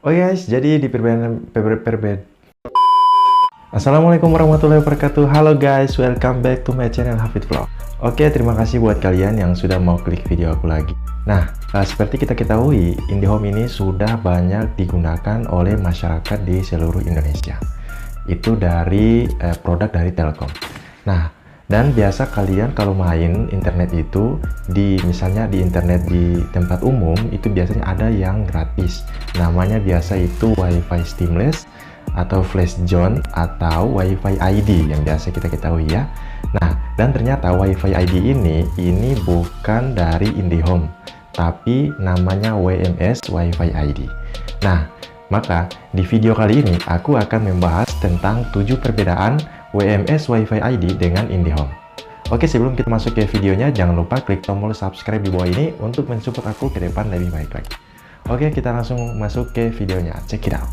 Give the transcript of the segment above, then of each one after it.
Oke guys, jadi di Assalamualaikum warahmatullahi wabarakatuh. Halo guys, welcome back to my channel Hafid Vlog. Oke, terima kasih buat kalian yang sudah mau klik video aku lagi. Nah, seperti kita ketahui, IndiHome ini sudah banyak digunakan oleh masyarakat di seluruh Indonesia. Itu dari produk dari Telkom. Nah, dan biasa kalian kalau main internet itu misalnya di internet di tempat umum itu biasanya ada yang gratis. Namanya biasa itu WiFi Seamless atau Flash Zone atau WiFi ID yang biasa kita ketahui ya. Nah, dan ternyata WiFi ID ini bukan dari IndiHome, tapi namanya WMS WiFi ID. Nah, maka di video kali ini aku akan membahas tentang 7 perbedaan WMS WiFi ID dengan IndiHome. Oke, sebelum kita masuk ke videonya, jangan lupa klik tombol subscribe di bawah ini untuk mensupport aku ke depan lebih baik lagi. Oke, kita langsung masuk ke videonya. Check it out.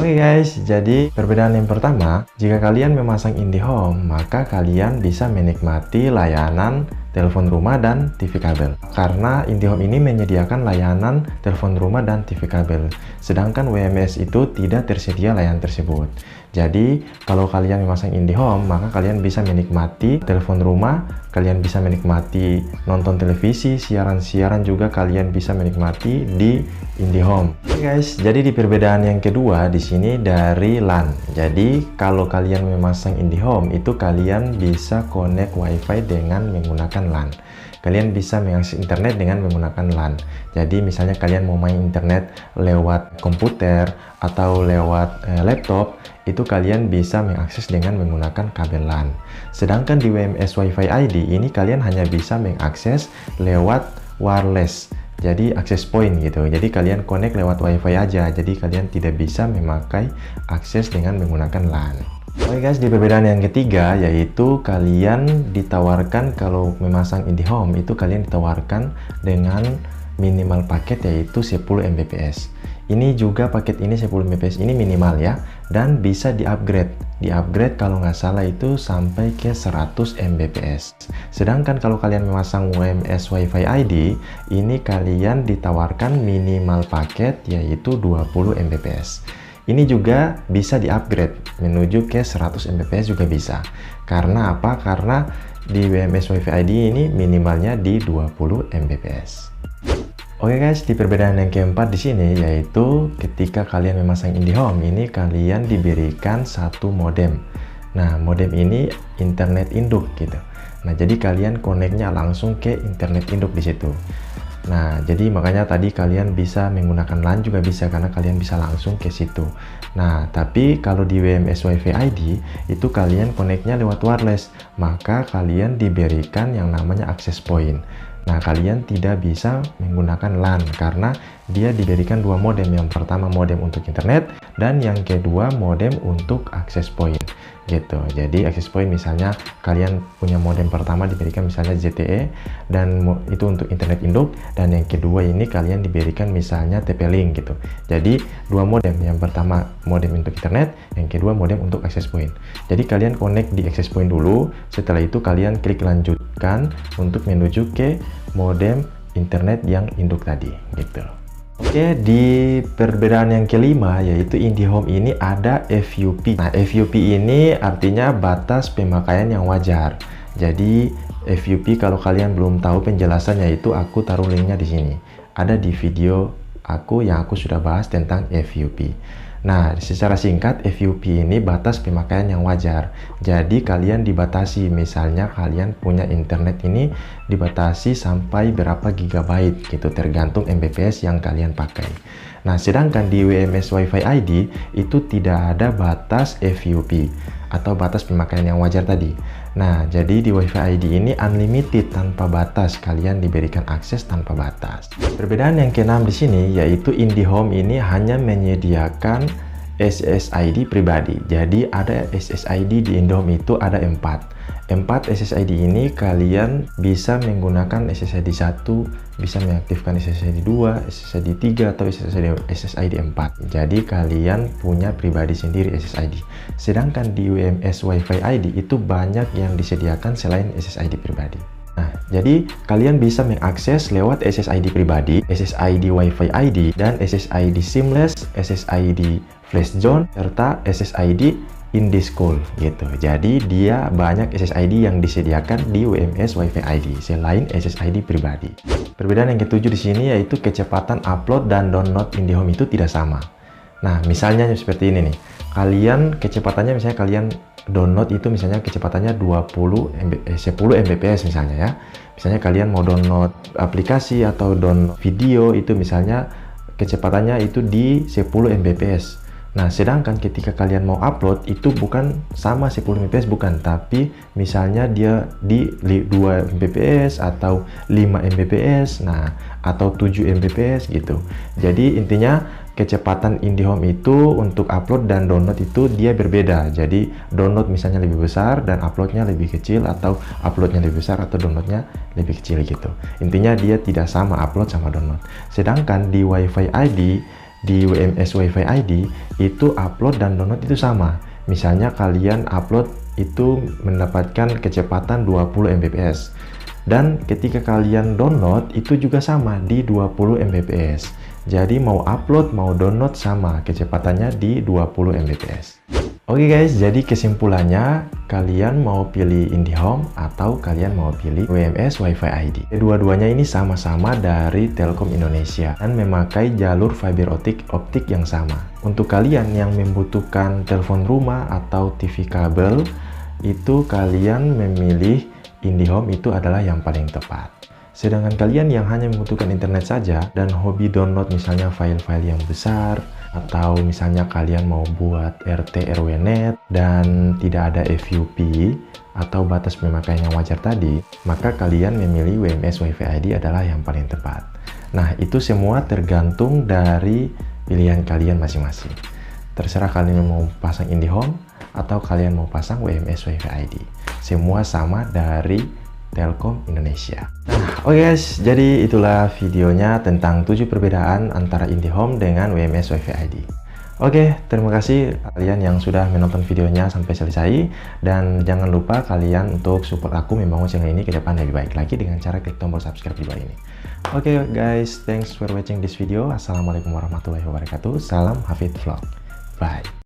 Oke guys, jadi perbedaan yang pertama, jika kalian memasang IndiHome, maka kalian bisa menikmati layanan telepon rumah dan TV kabel. Karena IndiHome ini menyediakan layanan telepon rumah dan TV kabel, sedangkan WMS itu tidak tersedia layanan tersebut. Jadi, kalau kalian memasang IndiHome, maka kalian bisa menikmati telepon rumah, kalian bisa menikmati nonton televisi, siaran-siaran juga kalian bisa menikmati di IndiHome. Oke guys, jadi di perbedaan yang kedua di sini dari LAN. Jadi, kalau kalian memasang IndiHome, itu kalian bisa connect WiFi dengan menggunakan LAN. Kalian bisa mengakses internet dengan menggunakan LAN. Jadi misalnya kalian mau main internet lewat komputer atau lewat laptop, itu kalian bisa mengakses dengan menggunakan kabel LAN. Sedangkan di WMS WiFi ID ini kalian hanya bisa mengakses lewat wireless. Jadi akses point gitu. Jadi kalian connect lewat WiFi aja. Jadi kalian tidak bisa memakai akses dengan menggunakan LAN. Oke guys, di perbedaan yang ketiga yaitu kalian ditawarkan kalau memasang IndiHome itu kalian ditawarkan dengan minimal paket yaitu 10 Mbps. Ini juga paket ini 10 Mbps ini minimal ya, dan bisa di-upgrade. Di-upgrade kalau nggak salah itu sampai ke 100 Mbps. Sedangkan kalau kalian memasang WMS WiFi ID, ini kalian ditawarkan minimal paket yaitu 20 Mbps. Ini juga bisa di-upgrade menuju ke 100 Mbps juga bisa. Karena apa? Karena di WMS WiFi ID ini minimalnya di 20 Mbps. Oke guys, di perbedaan yang keempat di sini yaitu ketika kalian memasang IndiHome ini kalian diberikan satu modem. Nah, modem ini internet induk gitu. Nah, jadi kalian connect-nya langsung ke internet induk di situ. Nah, jadi makanya tadi kalian bisa menggunakan LAN juga bisa karena kalian bisa langsung ke situ. Nah, tapi kalau di WMS WiFi ID itu kalian connect-nya lewat wireless, maka kalian diberikan yang namanya access point. Nah, kalian tidak bisa menggunakan LAN karena dia diberikan dua modem. Yang pertama modem untuk internet dan yang kedua modem untuk access point gitu. Jadi access point misalnya kalian punya modem pertama diberikan misalnya ZTE dan itu untuk internet induk, dan yang kedua ini kalian diberikan misalnya TP-Link gitu. Jadi dua modem, yang pertama modem untuk internet, yang kedua modem untuk access point. Jadi kalian connect di access point dulu, setelah itu kalian klik lanjutkan untuk menuju ke modem internet yang induk tadi gitu. Oke, di perbedaan yang kelima yaitu IndiHome ini ada FUP. Nah, FUP ini artinya batas pemakaian yang wajar. Jadi FUP kalau kalian belum tahu penjelasannya itu aku taruh linknya di sini. Ada di video aku yang aku sudah bahas tentang FUP. Nah, secara singkat FUP ini batas pemakaian yang wajar. Jadi kalian dibatasi, misalnya kalian punya internet ini dibatasi sampai berapa gigabyte gitu, tergantung Mbps yang kalian pakai. Nah, sedangkan di WMS WiFi ID itu tidak ada batas FUP atau batas pemakaian yang wajar tadi. Nah, jadi di WiFi ID ini unlimited tanpa batas, kalian diberikan akses tanpa batas. Perbedaan yang keenam di sini yaitu IndiHome ini hanya menyediakan SSID pribadi. Jadi ada SSID di IndiHome itu ada 4. 4 SSID ini kalian bisa menggunakan SSID 1, bisa mengaktifkan SSID 2, SSID 3 atau SSID 4. Jadi kalian punya pribadi sendiri SSID. Sedangkan di WMS WiFi ID itu banyak yang disediakan selain SSID pribadi. Nah, jadi kalian bisa mengakses lewat SSID pribadi, SSID Wi-Fi ID, dan SSID Seamless, SSID Flash Zone, serta SSID IndiSchool gitu. Jadi dia banyak SSID yang disediakan di WMS Wi-Fi ID selain SSID pribadi. Perbedaan yang ketujuh di sini yaitu kecepatan upload dan download IndiHome itu tidak sama. Nah, misalnya seperti ini nih. Kecepatannya misalnya kalian download itu misalnya kecepatannya 10 Mbps misalnya ya. Misalnya kalian mau download aplikasi atau download video itu misalnya kecepatannya itu di 10 Mbps. Nah, sedangkan ketika kalian mau upload itu bukan sama 10 Mbps bukan, tapi misalnya dia di 2 Mbps atau 5 Mbps, nah atau 7 Mbps gitu. Jadi intinya kecepatan IndiHome itu untuk upload dan download itu dia berbeda. Jadi download misalnya lebih besar dan uploadnya lebih kecil, atau uploadnya lebih besar atau downloadnya lebih kecil gitu. Intinya dia tidak sama upload sama download. Sedangkan di Wi-Fi ID, di WMS Wi-Fi ID itu upload dan download itu sama. Misalnya kalian upload itu mendapatkan kecepatan 20 Mbps. Dan ketika kalian download itu juga sama di 20 Mbps. Jadi mau upload mau download sama kecepatannya di 20 Mbps. Oke guys, jadi kesimpulannya kalian mau pilih IndiHome atau kalian mau pilih WMS Wi-Fi ID. Kedua-duanya ini sama-sama dari Telkom Indonesia dan memakai jalur fiber optik yang sama. Untuk kalian yang membutuhkan telepon rumah atau TV kabel, itu kalian memilih IndiHome itu adalah yang paling tepat. Sedangkan kalian yang hanya membutuhkan internet saja dan hobi download misalnya file-file yang besar, atau misalnya kalian mau buat RT RW net dan tidak ada FUP atau batas pemakaian yang wajar tadi, maka kalian memilih WMS Wi-Fi ID adalah yang paling tepat. Nah, itu semua tergantung dari pilihan kalian masing-masing. Terserah kalian mau pasang IndiHome atau kalian mau pasang WMS Wi-Fi ID. Semua sama dari Telkom Indonesia. Nah, oke guys, jadi itulah videonya tentang 7 perbedaan antara IndiHome dengan WMS Wi-Fi ID. Oke, terima kasih kalian yang sudah menonton videonya sampai selesai, dan jangan lupa kalian untuk support aku membangun channel ini ke depan lebih baik lagi dengan cara klik tombol subscribe di bawah ini. Oke guys, thanks for watching this video. Assalamualaikum warahmatullahi wabarakatuh. Salam Hafid Vlog. Bye.